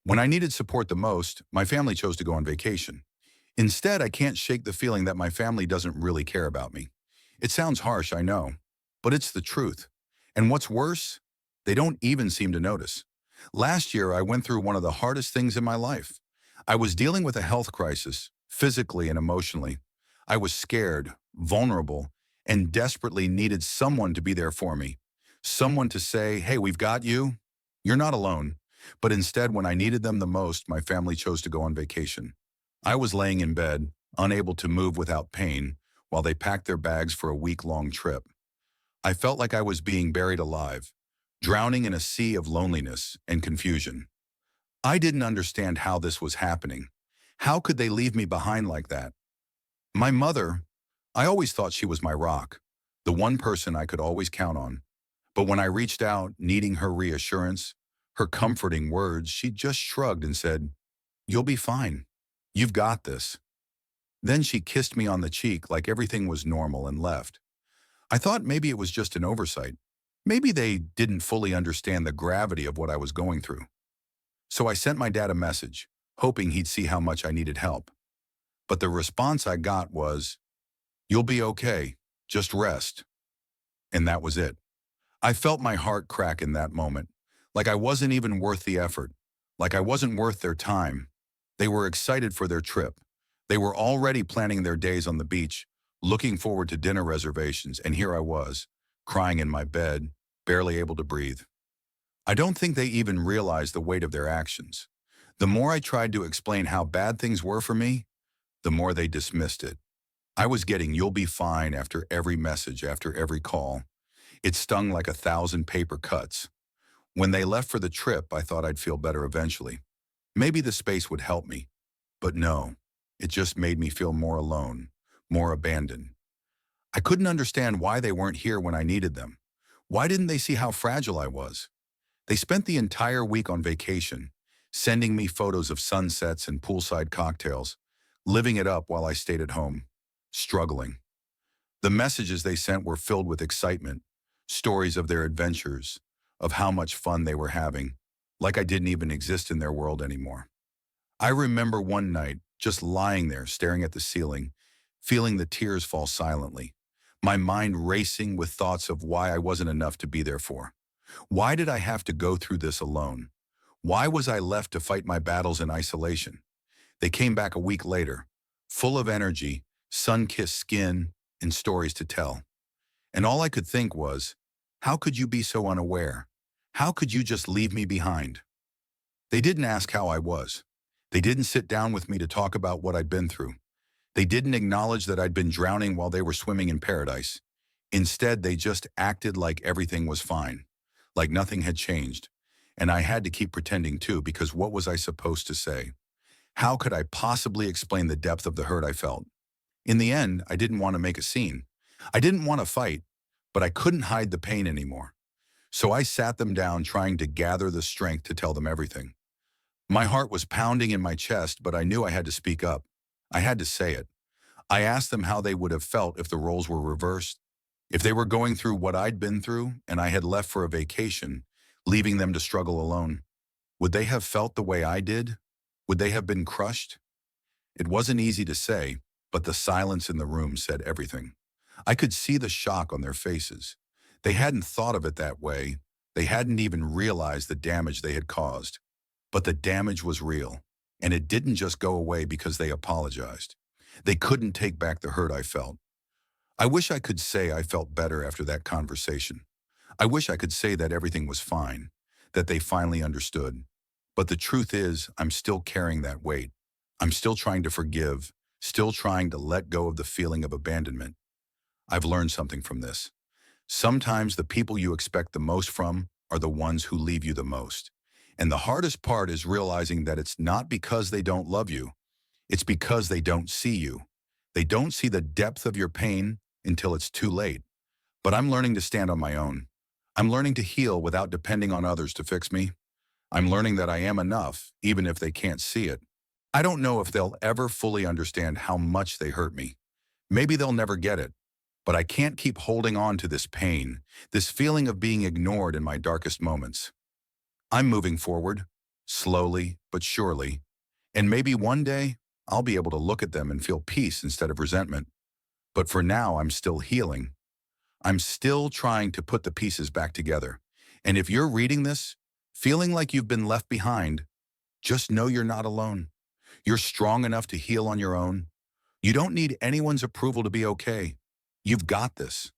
When I needed support the most, my family chose to go on vacation. Instead, I can't shake the feeling that my family doesn't really care about me. It sounds harsh, I know, but it's the truth. And what's worse, they don't even seem to notice. Last year, I went through one of the hardest things in my life. I was dealing with a health crisis, physically and emotionally. I was scared, vulnerable, and desperately needed someone to be there for me. Someone to say, hey, we've got you. You're not alone. But instead, when I needed them the most, my family chose to go on vacation. I was laying in bed, unable to move without pain, while they packed their bags for a week-long trip. I felt like I was being buried alive, drowning in a sea of loneliness and confusion. I didn't understand how this was happening. How could they leave me behind like that? My mother, I always thought she was my rock, the one person I could always count on. But when I reached out, needing her reassurance, her comforting words, she just shrugged and said, "You'll be fine. You've got this." Then she kissed me on the cheek like everything was normal and left. I thought maybe it was just an oversight. Maybe they didn't fully understand the gravity of what I was going through. So I sent my dad a message, hoping he'd see how much I needed help. But the response I got was, "You'll be okay. Just rest." And that was it. I felt my heart crack in that moment, like I wasn't even worth the effort, like I wasn't worth their time. They were excited for their trip. They were already planning their days on the beach, looking forward to dinner reservations, and here I was, crying in my bed, barely able to breathe. I don't think they even realized the weight of their actions. The more I tried to explain how bad things were for me, the more they dismissed it. I was getting "you'll be fine" after every message, after every call. It stung like 1,000 paper cuts. When they left for the trip, I thought I'd feel better eventually. Maybe the space would help me. But no, it just made me feel more alone, more abandoned. I couldn't understand why they weren't here when I needed them. Why didn't they see how fragile I was? They spent the entire week on vacation, sending me photos of sunsets and poolside cocktails, living it up while I stayed at home, struggling. The messages they sent were filled with excitement, stories of their adventures, of how much fun they were having, like I didn't even exist in their world anymore. I remember one night just lying there staring at the ceiling, feeling the tears fall silently, my mind racing with thoughts of why I wasn't enough to be there for. Why did I have to go through this alone? Why was I left to fight my battles in isolation? They came back a week later, full of energy, sun-kissed skin, and stories to tell. And all I could think was, how could you be so unaware? How could you just leave me behind? They didn't ask how I was. They didn't sit down with me to talk about what I'd been through. They didn't acknowledge that I'd been drowning while they were swimming in paradise. Instead, they just acted like everything was fine, like nothing had changed. And I had to keep pretending too, because what was I supposed to say? How could I possibly explain the depth of the hurt I felt? In the end, I didn't want to make a scene. I didn't want to fight, but I couldn't hide the pain anymore. So I sat them down, trying to gather the strength to tell them everything. My heart was pounding in my chest, but I knew I had to speak up. I had to say it. I asked them how they would have felt if the roles were reversed, if they were going through what I'd been through and I had left for a vacation, leaving them to struggle alone. Would they have felt the way I did? Would they have been crushed? It wasn't easy to say, but the silence in the room said everything. I could see the shock on their faces. They hadn't thought of it that way. They hadn't even realized the damage they had caused. But the damage was real, and it didn't just go away because they apologized. They couldn't take back the hurt I felt. I wish I could say I felt better after that conversation. I wish I could say that everything was fine, that they finally understood. But the truth is, I'm still carrying that weight. I'm still trying to forgive, still trying to let go of the feeling of abandonment. I've learned something from this. Sometimes the people you expect the most from are the ones who leave you the most. And the hardest part is realizing that it's not because they don't love you. It's because they don't see you. They don't see the depth of your pain until it's too late. But I'm learning to stand on my own. I'm learning to heal without depending on others to fix me. I'm learning that I am enough, even if they can't see it. I don't know if they'll ever fully understand how much they hurt me. Maybe they'll never get it. But I can't keep holding on to this pain, this feeling of being ignored in my darkest moments. I'm moving forward, slowly but surely. And maybe one day, I'll be able to look at them and feel peace instead of resentment. But for now, I'm still healing. I'm still trying to put the pieces back together. And if you're reading this, feeling like you've been left behind, just know you're not alone. You're strong enough to heal on your own. You don't need anyone's approval to be okay. You've got this.